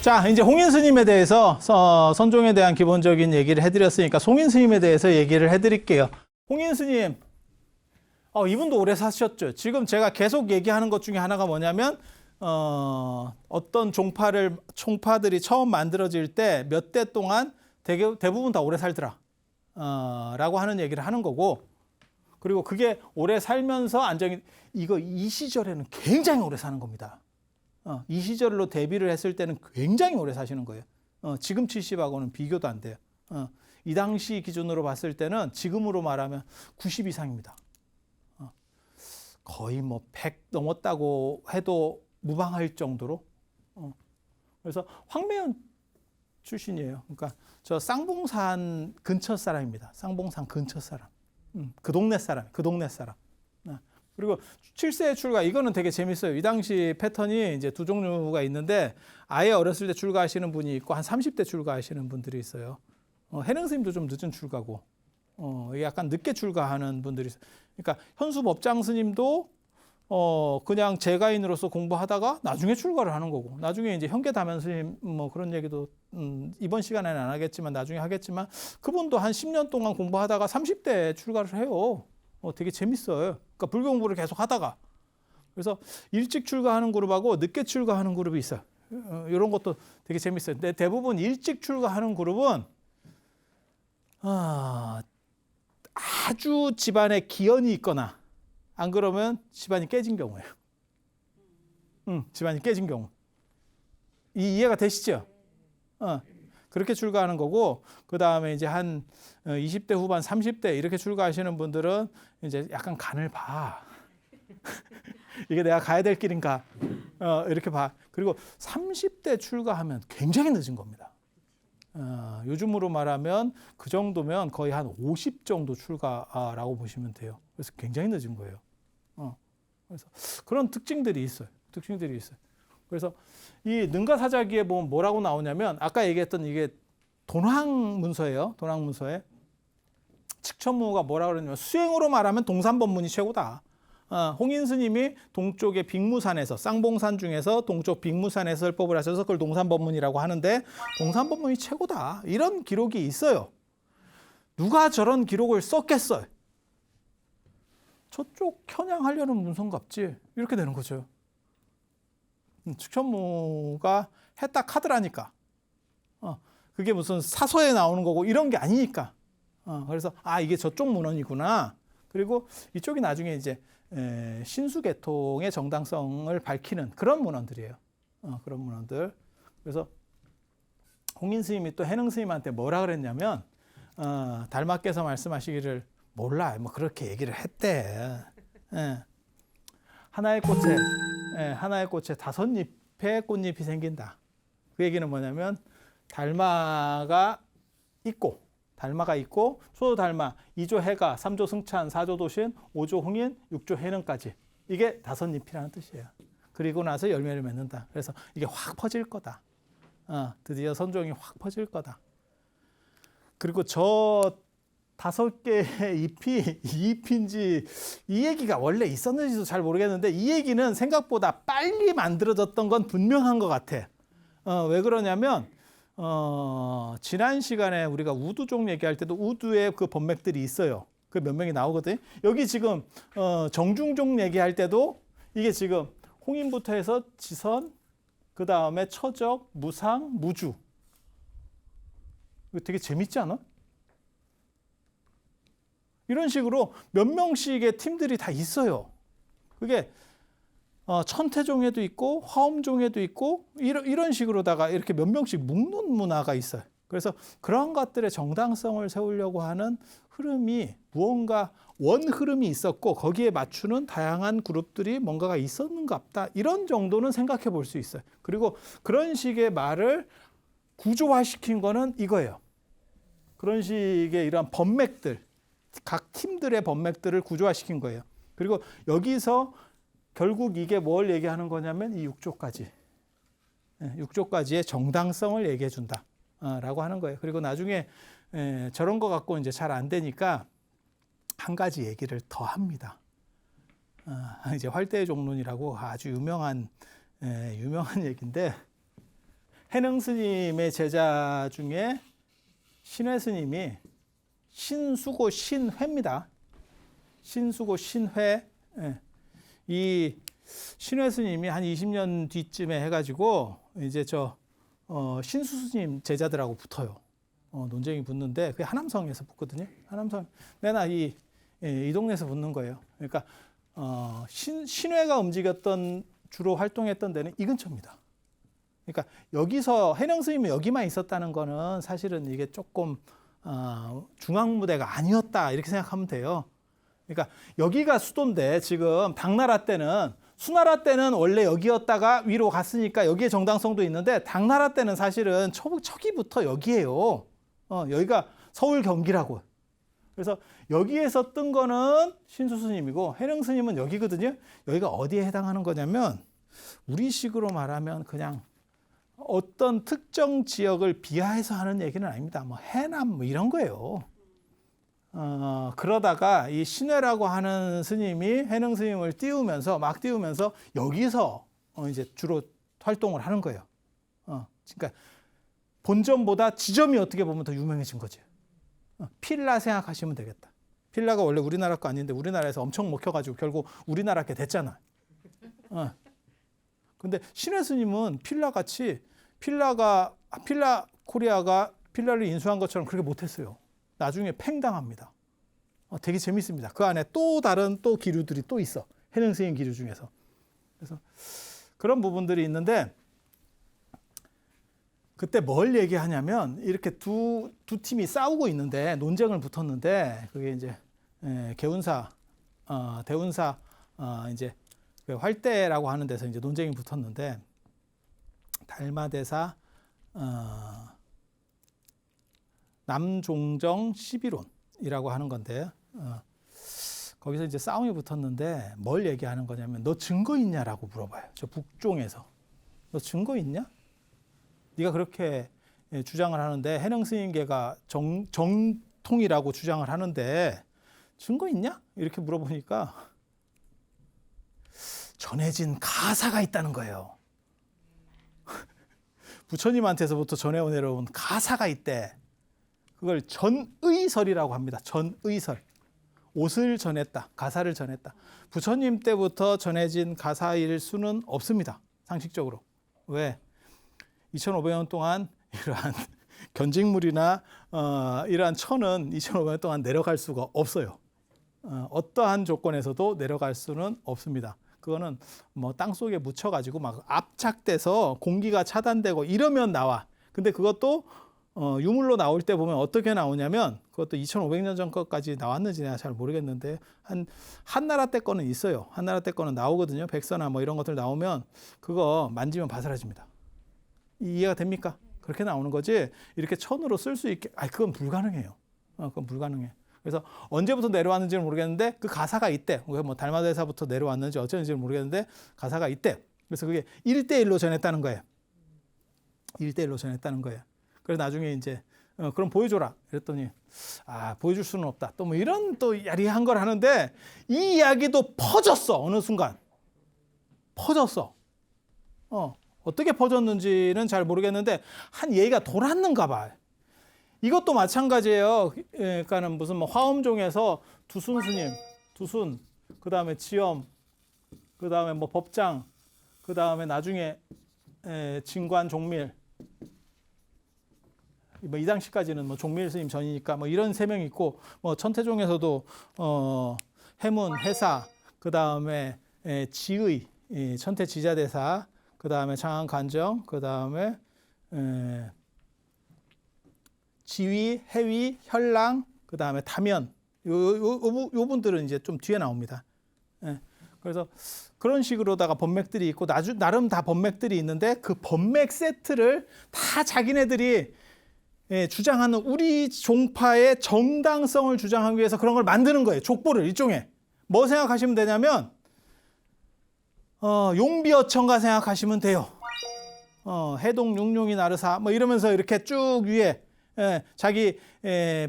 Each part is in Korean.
자, 이제 홍인 스님에 대해서 선종에 대한 기본적인 얘기를 해드렸으니까 송인 스님에 대해서 얘기를 해드릴게요. 홍인 스님, 이분도 오래 사셨죠. 지금 제가 계속 얘기하는 것 중에 하나가 뭐냐면 어떤 총파들이 처음 만들어질 때 몇 대 동안 대부분 다 오래 살더라 라고 하는 얘기를 하는 거고, 그리고 그게 오래 살면서 이 시절에는 굉장히 오래 사는 겁니다. 이 시절로 대비를 했을 때는 굉장히 오래 사시는 거예요. 지금 70하고는 비교도 안 돼요. 이 당시 기준으로 봤을 때는 지금으로 말하면 90 이상입니다. 거의 100 넘었다고 해도 무방할 정도로. 그래서 황매연 출신이에요. 그러니까 저 쌍봉산 근처 사람입니다. 쌍봉산 근처 사람. 그 동네 사람. 그리고 7세에 출가, 이거는 되게 재밌어요. 이 당시 패턴이 이제 두 종류가 있는데, 아예 어렸을 때 출가하시는 분이 있고 한 30대 출가하시는 분들이 있어요. 해능 스님도 좀 늦은 출가고, 약간 늦게 출가하는 분들이 있어요. 그러니까 현수 법장 스님도 그냥 재가인으로서 공부하다가 나중에 출가를 하는 거고, 나중에 이제 현계다면 스님 뭐 그런 얘기도 이번 시간에는 안 하겠지만 나중에 하겠지만, 그분도 한 10년 동안 공부하다가 30대에 출가를 해요. 되게 재밌어요. 그러니까 불교 공부를 계속 하다가. 그래서 일찍 출가하는 그룹하고 늦게 출가하는 그룹이 있어요. 이런 것도 되게 재밌어요. 근데 대부분 일찍 출가하는 그룹은 아주 집안에 기연이 있거나, 안 그러면 집안이 깨진 경우예요. 집안이 깨진 경우. 이해가 되시죠? 그렇게 출가하는 거고, 그 다음에 이제 한 20대 후반, 30대 이렇게 출가하시는 분들은 이제 약간 간을 봐. 이게 내가 가야 될 길인가? 이렇게 봐. 그리고 30대 출가하면 굉장히 늦은 겁니다. 요즘으로 말하면 그 정도면 거의 한 50 정도 출가라고 보시면 돼요. 그래서 굉장히 늦은 거예요. 그래서 그런 특징들이 있어요. 그래서 이 능가사자기에 보면 뭐라고 나오냐면, 아까 얘기했던 이게 돈황문서예요. 돈황문서에 칙천무가 뭐라고 그러냐면, 수행으로 말하면 동산법문이 최고다. 홍인 스님이 동쪽의 빅무산에서, 쌍봉산 중에서 동쪽 빅무산에서 설법을 하셔서 그걸 동산법문이라고 하는데, 동산법문이 최고다, 이런 기록이 있어요. 누가 저런 기록을 썼겠어요? 저쪽 편향하려는 문성갑지, 이렇게 되는 거죠. 칙천무가 했다 카드라니까. 그게 무슨 사서에 나오는 거고 이런 게 아니니까. 그래서 이게 저쪽 문헌이구나. 그리고 이쪽이 나중에 이제 신수계통의 정당성을 밝히는 그런 문헌들이에요. 그런 문헌들. 그래서 홍인 스님이 또 해능 스님한테 뭐라 그랬냐면, 달마께서 말씀하시기를 몰라, 뭐 그렇게 얘기를 했대. 하나의 꽃에 5잎의 꽃잎이 생긴다. 그 얘기는 뭐냐면, 달마가 있고 소도 달마, 2조 해가, 3조 승찬, 4조 도신, 5조 홍인, 6조 해능까지, 이게 5잎이라는 뜻이에요. 그리고 나서 열매를 맺는다. 그래서 이게 확 퍼질 거다. 드디어 선종이 확 퍼질 거다. 그리고 저 5개의 잎이 이 잎인지, 이 얘기가 원래 있었는지도 잘 모르겠는데, 이 얘기는 생각보다 빨리 만들어졌던 건 분명한 것 같아. 왜 그러냐면, 지난 시간에 우리가 우두종 얘기할 때도 우두의 그 법맥들이 있어요. 그 몇 명이 나오거든요. 여기 지금 정중종 얘기할 때도 이게 지금 홍인부터 해서 지선, 그 다음에 처적, 무상, 무주. 이거 되게 재밌지 않아? 이런 식으로 몇 명씩의 팀들이 다 있어요. 그게 천태종에도 있고 화엄종에도 있고 이런 식으로다가 이렇게 몇 명씩 묶는 문화가 있어요. 그래서 그런 것들의 정당성을 세우려고 하는 흐름이, 무언가 원 흐름이 있었고 거기에 맞추는 다양한 그룹들이 뭔가가 있었는갑다, 이런 정도는 생각해 볼 수 있어요. 그리고 그런 식의 말을 구조화시킨 거는 이거예요. 그런 식의 이런 법맥들, 각 팀들의 법맥들을 구조화시킨 거예요. 그리고 여기서 결국 이게 뭘 얘기하는 거냐면, 이 6조까지. 6조까지의 정당성을 얘기해 준다 라고 하는 거예요. 그리고 나중에 저런 거 갖고 이제 잘 안 되니까 한 가지 얘기를 더 합니다. 이제 활대의 종론이라고 아주 유명한 얘기인데, 해능 스님의 제자 중에 신회 스님이 신수고 신회입니다. 신수고 신회. 예. 이 신회 스님이 한 20년 뒤쯤에 해가지고 이제 신수 스님 제자들하고 붙어요. 논쟁이 붙는데 그게 하남성에서 붙거든요. 하남성 맨날 이 동네에서 붙는 거예요. 그러니까 신회가 움직였던 주로 활동했던 데는 이 근처입니다. 그러니까 여기서 해능 스님이 여기만 있었다는 거는 사실은 이게 조금 중앙 무대가 아니었다 이렇게 생각하면 돼요. 그러니까 여기가 수도인데 지금 당나라 때는 수나라 때는 원래 여기였다가 위로 갔으니까 여기에 정당성도 있는데 당나라 때는 사실은 초기부터 여기예요. 여기가 서울 경기라고. 그래서 여기에서 뜬 거는 신수 스님이고 해능 스님은 여기거든요. 여기가 어디에 해당하는 거냐면 우리식으로 말하면 그냥 어떤 특정 지역을 비하해서 하는 얘기는 아닙니다. 뭐 해남 뭐 이런 거예요. 그러다가 이 신회라고 하는 스님이 해능 스님을 막 띄우면서 여기서 이제 주로 활동을 하는 거예요. 그러니까 본점보다 지점이 어떻게 보면 더 유명해진 거지. 필라 생각하시면 되겠다. 필라가 원래 우리나라 거 아닌데 우리나라에서 엄청 먹혀가지고 결국 우리나라 게 됐잖아. 근데 신회 스님은 필라 코리아가 필라를 인수한 것처럼 그렇게 못했어요. 나중에 팽당합니다. 되게 재밌습니다. 그 안에 또 다른 기류들이 또 있어. 해능 스님 기류 중에서. 그래서 그런 부분들이 있는데 그때 뭘 얘기하냐면 이렇게 두 팀이 싸우고 있는데 논쟁을 붙었는데 그게 이제 개운사, 대운사 이제 그 활대라고 하는 데서 이제 논쟁이 붙었는데 달마대사 남종정 11원이라고 하는 건데 거기서 이제 싸움이 붙었는데 뭘 얘기하는 거냐면 너 증거 있냐라고 물어봐요. 저 북종에서 너 증거 있냐? 네가 그렇게 주장을 하는데 해능 스님계가 정통이라고 주장을 하는데 증거 있냐? 이렇게 물어보니까 전해진 가사가 있다는 거예요. 부처님한테서부터 전해 내려온 가사가 있대. 그걸 전의설이라고 합니다. 전의설. 옷을 전했다. 가사를 전했다. 부처님 때부터 전해진 가사일 수는 없습니다. 상식적으로. 왜? 2500년 동안 이러한 견직물이나 이러한 천은 2500년 동안 내려갈 수가 없어요. 어떠한 조건에서도 내려갈 수는 없습니다. 그거는 뭐 땅속에 묻혀가지고 막 압착돼서 공기가 차단되고 이러면 나와. 근데 그것도 유물로 나올 때 보면 어떻게 나오냐면 그것도 2500년 전 것까지 나왔는지 내가 잘 모르겠는데 한나라 때 거는 있어요. 한나라 때 거는 나오거든요. 백서나 뭐 이런 것들 나오면 그거 만지면 바스라집니다. 이해가 됩니까? 그렇게 나오는 거지 이렇게 천으로 쓸 수 있게 그건 불가능해요. 그건 불가능해. 그래서 언제부터 내려왔는지는 모르겠는데 그 가사가 있대. 뭐 달마대사부터 내려왔는지 어쩐지는 모르겠는데 가사가 있대. 그래서 그게 1대1로 전했다는 거예요. 1대1로 전했다는 거예요. 그래서 나중에 이제 그럼 보여줘라. 그랬더니 보여줄 수는 없다. 또 뭐 이런 또 야리한 걸 하는데 이 이야기도 퍼졌어. 어느 순간 퍼졌어. 어떻게 퍼졌는지는 잘 모르겠는데 한 얘기가 돌았는가 봐. 이것도 마찬가지예요. 그러니까는 무슨 뭐 화엄종에서 두순 스님, 그 다음에 지엄, 그 다음에 뭐 법장, 그 다음에 나중에 진관 종밀, 뭐 이 당시까지는 뭐 종밀 스님 전이니까 뭐 이런 세 명 있고 뭐 천태종에서도 해문, 해사, 그 다음에 지의, 천태 지자대사, 그 다음에 장안 간정, 그 다음에 지위, 해위, 혈랑, 그 다음에 타면, 요 분들은 이제 좀 뒤에 나옵니다. 그래서 그런 식으로다가 법맥들이 있고 나름 다 법맥들이 있는데 그 법맥 세트를 다 자기네들이 주장하는 우리 종파의 정당성을 주장하기 위해서 그런 걸 만드는 거예요. 족보를 일종의. 뭐 생각하시면 되냐면 용비어천가 생각하시면 돼요. 해동 육룡이 나르사 뭐 이러면서 이렇게 쭉 위에 자기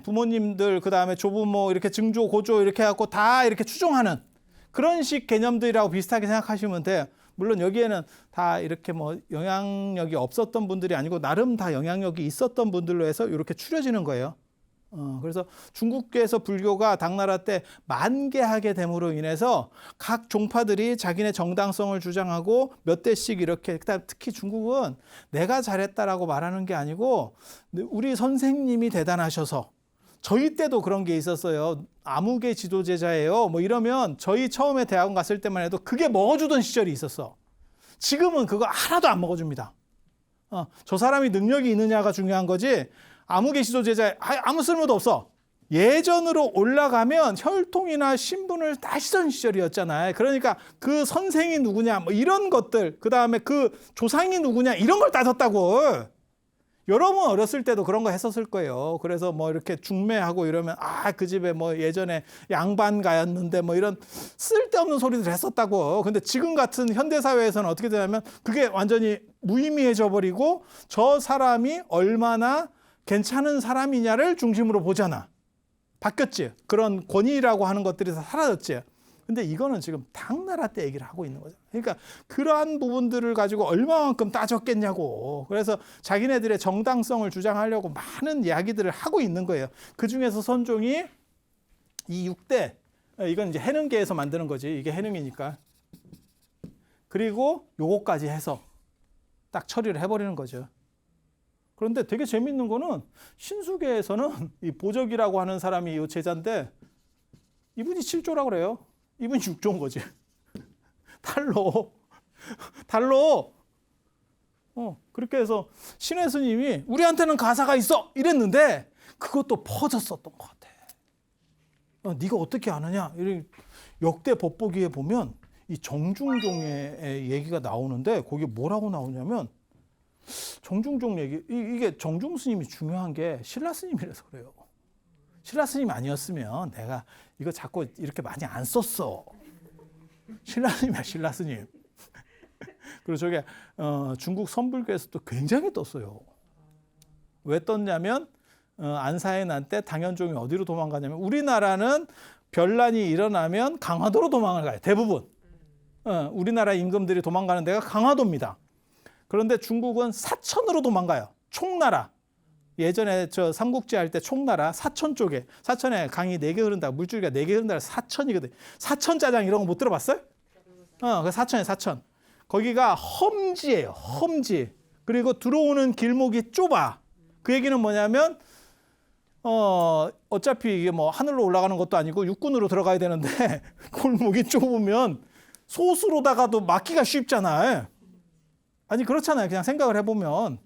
부모님들 그 다음에 조부모 이렇게 증조 고조 이렇게 해갖고 다 이렇게 추종하는 그런 식 개념들이라고 비슷하게 생각하시면 돼요. 물론 여기에는 다 이렇게 뭐 영향력이 없었던 분들이 아니고 나름 다 영향력이 있었던 분들로 해서 이렇게 추려지는 거예요. 그래서 중국에서 불교가 당나라 때 만개하게 됨으로 인해서 각 종파들이 자기네 정당성을 주장하고 몇 대씩 이렇게, 특히 중국은 내가 잘했다라고 말하는 게 아니고 우리 선생님이 대단하셔서, 저희 때도 그런 게 있었어요. 아무개 지도제자예요. 뭐 이러면 저희 처음에 대학원 갔을 때만 해도 그게 먹어주던 시절이 있었어. 지금은 그거 하나도 안 먹어줍니다. 저 사람이 능력이 있느냐가 중요한 거지, 아무개 지도제자 아무 쓸모도 없어. 예전으로 올라가면 혈통이나 신분을 따시던 시절이었잖아요. 그러니까 그 선생이 누구냐, 뭐 이런 것들, 그 다음에 그 조상이 누구냐, 이런 걸 따졌다고. 여러분 어렸을 때도 그런 거 했었을 거예요. 그래서 뭐 이렇게 중매하고 이러면 그 집에 뭐 예전에 양반가였는데 뭐 이런 쓸데없는 소리들 했었다고. 근데 지금 같은 현대사회에서는 어떻게 되냐면 그게 완전히 무의미해져 버리고 저 사람이 얼마나 괜찮은 사람이냐를 중심으로 보잖아. 바뀌었지. 그런 권위라고 하는 것들이 다 사라졌지. 근데 이거는 지금 당나라 때 얘기를 하고 있는 거죠. 그러니까 그러한 부분들을 가지고 얼마만큼 따졌겠냐고. 그래서 자기네들의 정당성을 주장하려고 많은 이야기들을 하고 있는 거예요. 그중에서 선종이 이 6대, 이건 이제 해능계에서 만드는 거지. 이게 해능이니까. 그리고 요거까지 해서 딱 처리를 해버리는 거죠. 그런데 되게 재밌는 거는 신수계에서는 이 보적이라고 하는 사람이 이 제자인데 이분이 7조라고 그래요. 이분이 6조인 거지. 달로. 그렇게 해서 신의 스님이 우리한테는 가사가 있어 이랬는데 그것도 퍼졌었던 것 같아. 네가 어떻게 아느냐? 역대 법보기에 보면 이 정중종의 얘기가 나오는데 거기에 뭐라고 나오냐면, 정중종 얘기, 이게 정중 스님이 중요한 게 신라 스님이라서 그래요. 신라 스님 아니었으면 내가 이거 자꾸 이렇게 많이 안 썼어. 신라 스님이야, 신라 스님. 그리고 저게 중국 선불교에서도 굉장히 떴어요. 왜 떴냐면 안사의 난 때 당현종이 어디로 도망가냐면, 우리나라는 변란이 일어나면 강화도로 도망을 가요. 대부분. 우리나라 임금들이 도망가는 데가 강화도입니다. 그런데 중국은 사천으로 도망가요. 총나라. 예전에 저 삼국지 할 때 총나라 사천 쪽에, 사천에 강이 4개 흐른다, 물줄기가 4개 흐른다, 사천이거든. 사천 짜장 이런 거 못 들어봤어요? 그 사천에 사천. 거기가 험지예요. 험지. 그리고 들어오는 길목이 좁아. 그 얘기는 뭐냐면 어차피 이게 뭐 하늘로 올라가는 것도 아니고 육군으로 들어가야 되는데 골목이 좁으면 소수로다가도 막기가 쉽잖아요. 아니 그렇잖아요. 그냥 생각을 해보면.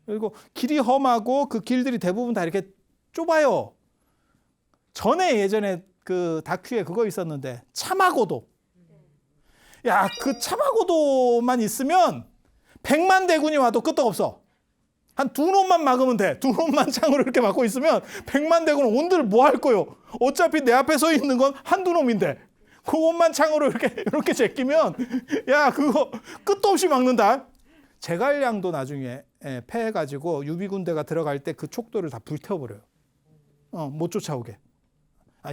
그리고 길이 험하고 그 길들이 대부분 다 이렇게 좁아요. 전에 예전에 그 다큐에 그거 있었는데 차마고도. 야, 그 차마고도만 있으면 100만 대군이 와도 끄떡없어. 한 2놈만 막으면 돼. 2놈만 창으로 이렇게 막고 있으면 100만 대군은 온들 뭐 할 거요? 어차피 내 앞에 서 있는 건 한두 놈인데 그것만 창으로 이렇게 제끼면 야, 그거 끝도 없이 막는다. 제갈량도 나중에 패해가지고 유비군대가 들어갈 때 그 촉도를 다 불태워버려요. 못 쫓아오게.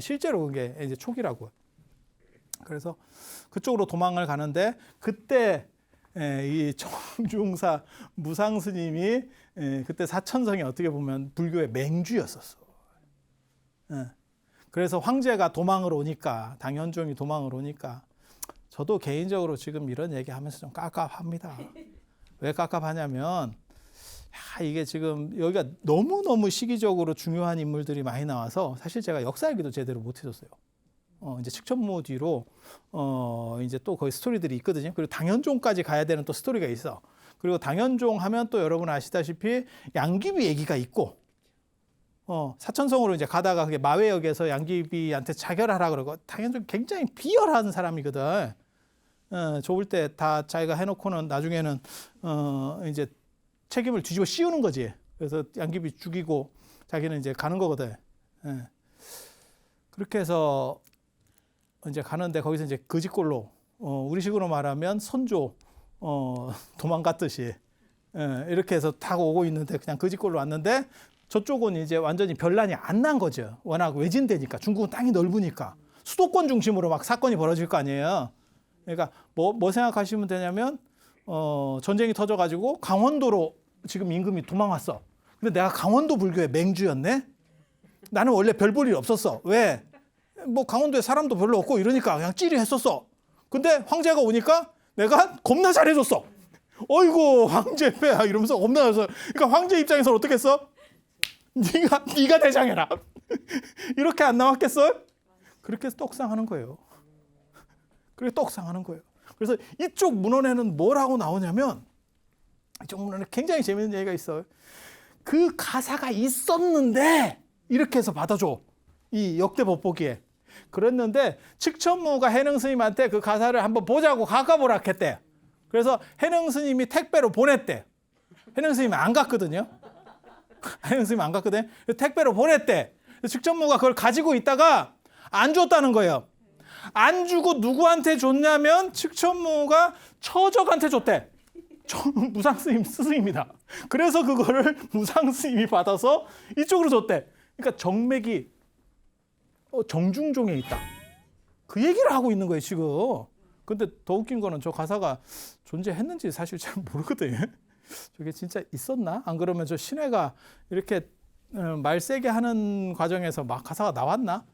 실제로 그게 이제 촉이라고. 그래서 그쪽으로 도망을 가는데 그때 이 정중사 무상스님이 그때 사천성이 어떻게 보면 불교의 맹주였었어. 그래서 황제가 도망을 오니까, 당현종이 도망을 오니까 저도 개인적으로 지금 이런 얘기하면서 좀 깝깝합니다. 왜 깝깝하냐면 이게 지금 여기가 너무너무 시기적으로 중요한 인물들이 많이 나와서 사실 제가 역사 얘기도 제대로 못 해줬어요. 이제 칙천무 뒤로 이제 또 거기 스토리들이 있거든요. 그리고 당현종까지 가야 되는 또 스토리가 있어. 그리고 당현종 하면 또 여러분 아시다시피 양귀비 얘기가 있고, 사천성으로 이제 가다가 그게 마회역에서 양귀비한테 자결하라 그러고, 당현종 굉장히 비열한 사람이거든. 좋을 때 다 자기가 해놓고는 나중에는 이제 책임을 뒤집어 씌우는 거지. 그래서 양귀비 죽이고 자기는 이제 가는 거거든. 그렇게 해서 이제 가는데 거기서 이제 거지꼴로 우리식으로 말하면 선조 도망갔듯이 이렇게 해서 타고 오고 있는데 그냥 거지꼴로 왔는데, 저쪽은 이제 완전히 변란이 안 난 거죠. 워낙 외진되니까. 중국은 땅이 넓으니까 수도권 중심으로 막 사건이 벌어질 거 아니에요. 그러니까 뭐 생각하시면 되냐면 전쟁이 터져가지고 강원도로 지금 임금이 도망왔어. 근데 내가 강원도 불교의 맹주였네. 나는 원래 별 볼 일 없었어. 왜? 뭐 강원도에 사람도 별로 없고 이러니까 그냥 찌리했었어. 근데 황제가 오니까 내가 겁나 잘해줬어. 어이구 황제 빼야 이러면서 겁나 잘해서. 그러니까 황제 입장에서 어떻게 했어? 네가 대장해라. 이렇게 안 나왔겠어? 그렇게 해서 떡상하는 거예요. 그렇게 떡상하는 거예요. 그래서 이쪽 문헌에는 뭐라고 나오냐면 이쪽 문헌에 굉장히 재밌는 얘기가 있어요. 그 가사가 있었는데 이렇게 해서 받아줘. 이 역대 법보기에. 그랬는데 측천무가 해능 스님한테 그 가사를 한번 보자고 가까보라 했대. 그래서 해능 스님이 택배로 보냈대. 해능 스님이 안 갔거든요. 해능 스님이 안 갔거든. 택배로 보냈대. 측천무가 그걸 가지고 있다가 안 줬다는 거예요. 안 주고 누구한테 줬냐면 측천무가 처적한테 줬대. 무상스님 스승입니다. 그래서 그거를 무상스님이 받아서 이쪽으로 줬대. 그러니까 정맥이 정중종에 있다. 그 얘기를 하고 있는 거예요 지금. 근데 더 웃긴 거는 저 가사가 존재했는지 사실 잘 모르거든요. 저게 진짜 있었나? 안 그러면 저 신회가 이렇게 말 세게 하는 과정에서 막 가사가 나왔나?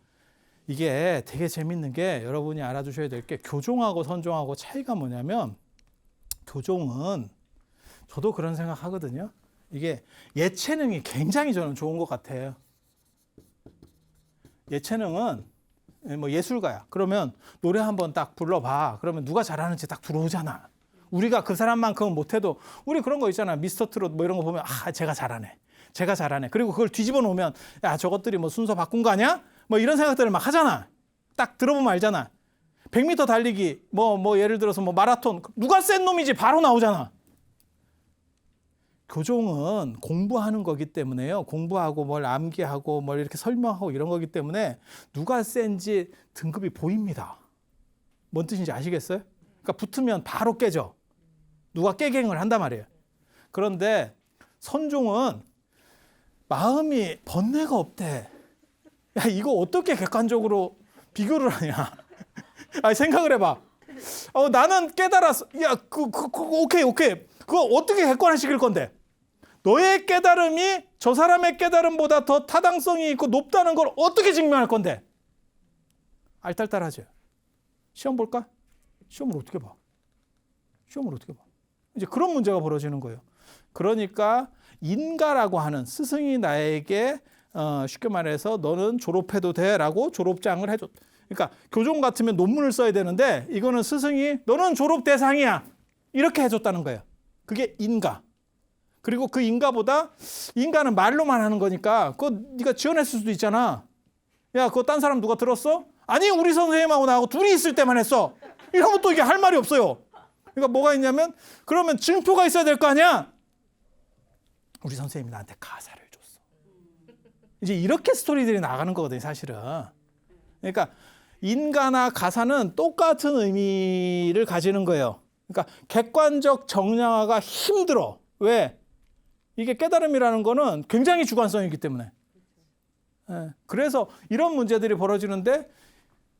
이게 되게 재밌는 게 여러분이 알아두셔야 될 게 교종하고 선종하고 차이가 뭐냐면 교종은 저도 그런 생각 하거든요. 이게 예체능이 굉장히 저는 좋은 것 같아요. 예체능은 뭐 예술가야. 그러면 노래 한번 딱 불러봐. 그러면 누가 잘하는지 딱 들어오잖아. 우리가 그 사람만큼은 못해도 우리 그런 거 있잖아. 미스터 트롯 뭐 이런 거 보면 제가 잘하네. 제가 잘하네. 그리고 그걸 뒤집어 놓으면 야 저것들이 뭐 순서 바꾼 거 아니야? 뭐 이런 생각들을 막 하잖아. 딱 들어보면 알잖아. 100m 달리기 뭐 예를 들어서 뭐 마라톤 누가 센 놈이지 바로 나오잖아. 교종은 공부하는 거기 때문에요. 공부하고 뭘 암기하고 뭘 이렇게 설명하고 이런 거기 때문에 누가 센지 등급이 보입니다. 뭔 뜻인지 아시겠어요? 그러니까 붙으면 바로 깨져. 누가 깨갱을 한단 말이에요. 그런데 선종은 마음이 번뇌가 없대. 야 이거 어떻게 객관적으로 비교를 하냐. 아니 생각을 해봐. 나는 깨달았어. 야 오케이. 그거 어떻게 객관화시킬 건데? 너의 깨달음이 저 사람의 깨달음보다 더 타당성이 있고 높다는 걸 어떻게 증명할 건데? 알딸딸하죠. 시험 볼까? 시험을 어떻게 봐? 이제 그런 문제가 벌어지는 거예요. 그러니까 인가라고 하는 스승이 나에게 쉽게 말해서 너는 졸업해도 돼라고 졸업장을 해줬. 그러니까 교종 같으면 논문을 써야 되는데 이거는 스승이 너는 졸업 대상이야 이렇게 해줬다는 거예요. 그게 인가. 그리고 그 인가보다 인가는 말로만 하는 거니까 그거 네가 지어냈을 수도 있잖아. 야 그거 딴 사람 누가 들었어? 아니 우리 선생님하고 나하고 둘이 있을 때만 했어. 이러면 또 이게 할 말이 없어요. 그러니까 뭐가 있냐면 그러면 증표가 있어야 될 거 아니야. 우리 선생님이 나한테 가사를 줬어. 이제 이렇게 스토리들이 나가는 거거든요 사실은. 그러니까 인가나 가사는 똑같은 의미를 가지는 거예요. 그러니까 객관적 정량화가 힘들어. 왜? 이게 깨달음이라는 거는 굉장히 주관성이기 때문에. 그래서 이런 문제들이 벌어지는데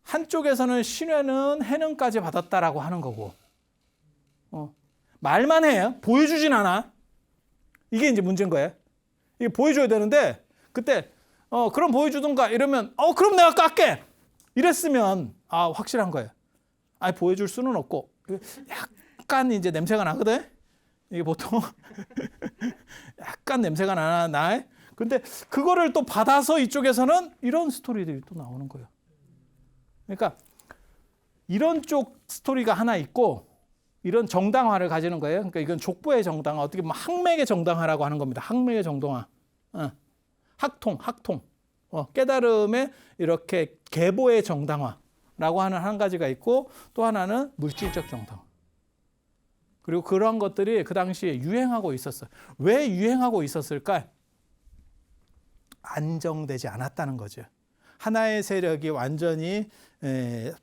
한쪽에서는 신뢰는 해능까지 받았다라고 하는 거고 말만 해요. 보여주진 않아. 이게 이제 문제인 거예요. 이게 보여줘야 되는데 그때 그럼 보여주든가 이러면 그럼 내가 깎게. 이랬으면 확실한 거예요. 아니 보여줄 수는 없고 약간 이제 냄새가 나거든. 이게 보통 약간 냄새가 나. 근데 그거를 또 받아서 이쪽에서는 이런 스토리들이 또 나오는 거예요. 그러니까 이런 쪽 스토리가 하나 있고 이런 정당화를 가지는 거예요. 그러니까 이건 족보의 정당화, 어떻게 보면 학맥의 정당화라고 하는 겁니다. 학맥의 정당화. 학통. 깨달음의 이렇게 계보의 정당화라고 하는 한 가지가 있고 또 하나는 물질적 정당화. 그리고 그런 것들이 그 당시에 유행하고 있었어요. 왜 유행하고 있었을까? 안정되지 않았다는 거죠. 하나의 세력이 완전히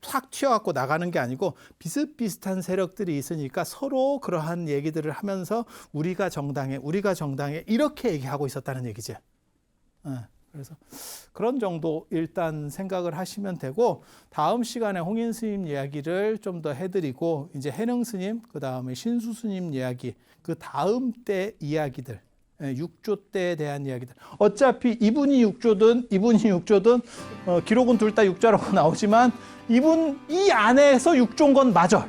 확 튀어갖고 나가는 게 아니고 비슷비슷한 세력들이 있으니까 서로 그러한 얘기들을 하면서 우리가 정당해 이렇게 얘기하고 있었다는 얘기죠. 그래서 그런 정도 일단 생각을 하시면 되고, 다음 시간에 홍인 스님 이야기를 좀 더 해드리고, 이제 해능 스님, 그 다음에 신수 스님 이야기, 그 다음 때 이야기들, 6조 때에 대한 이야기들. 어차피 이분이 6조든 기록은 둘 다 6조라고 나오지만 이분 이 안에서 6조인 건 맞아.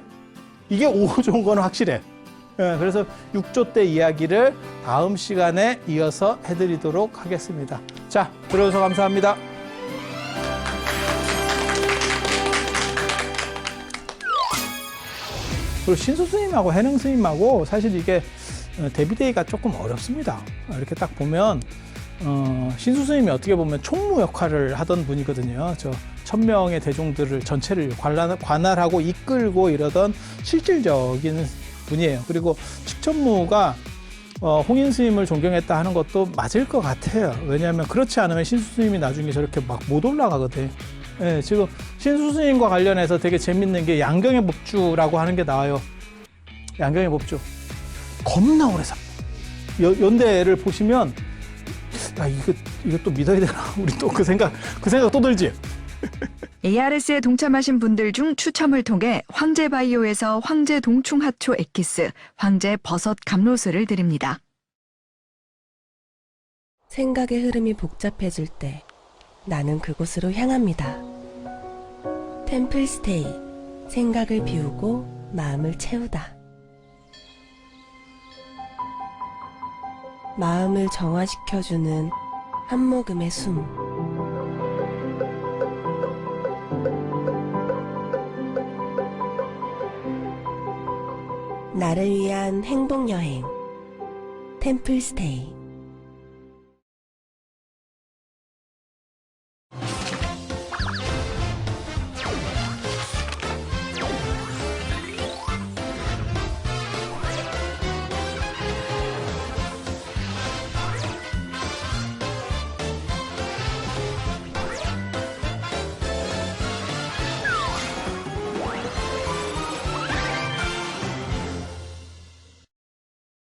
이게 5조인 건 확실해. 그래서 6조 때 이야기를 다음 시간에 이어서 해드리도록 하겠습니다. 자, 들어주셔서 감사합니다. 그리고 신수 스님하고 해능 스님하고 사실 이게 대비되기가 조금 어렵습니다. 이렇게 딱 보면 신수 스님이 어떻게 보면 총무 역할을 하던 분이거든요. 저 1000명의 대중들을 전체를 관할하고 이끌고 이러던 실질적인 분이에요. 그리고 칙천무가 홍인 스님을 존경했다 하는 것도 맞을 것 같아요. 왜냐하면 그렇지 않으면 신수 스님이 나중에 저렇게 막 못 올라가거든. 예, 지금 신수 스님과 관련해서 되게 재밌는 게 양경의 법주라고 하는 게 나와요. 양경의 법주. 겁나 오래 삽니다. 연대를 보시면 야, 이거 또 믿어야 되나? 우리 또 그 생각 또 들지? ARS에 동참하신 분들 중 추첨을 통해 황제바이오에서 황제 동충하초 엑기스, 황제 버섯 감로스를 드립니다. 생각의 흐름이 복잡해질 때 나는 그곳으로 향합니다. 템플스테이, 생각을 비우고 마음을 채우다. 마음을 정화시켜주는 한 모금의 숨. 나를 위한 행복여행 템플스테이.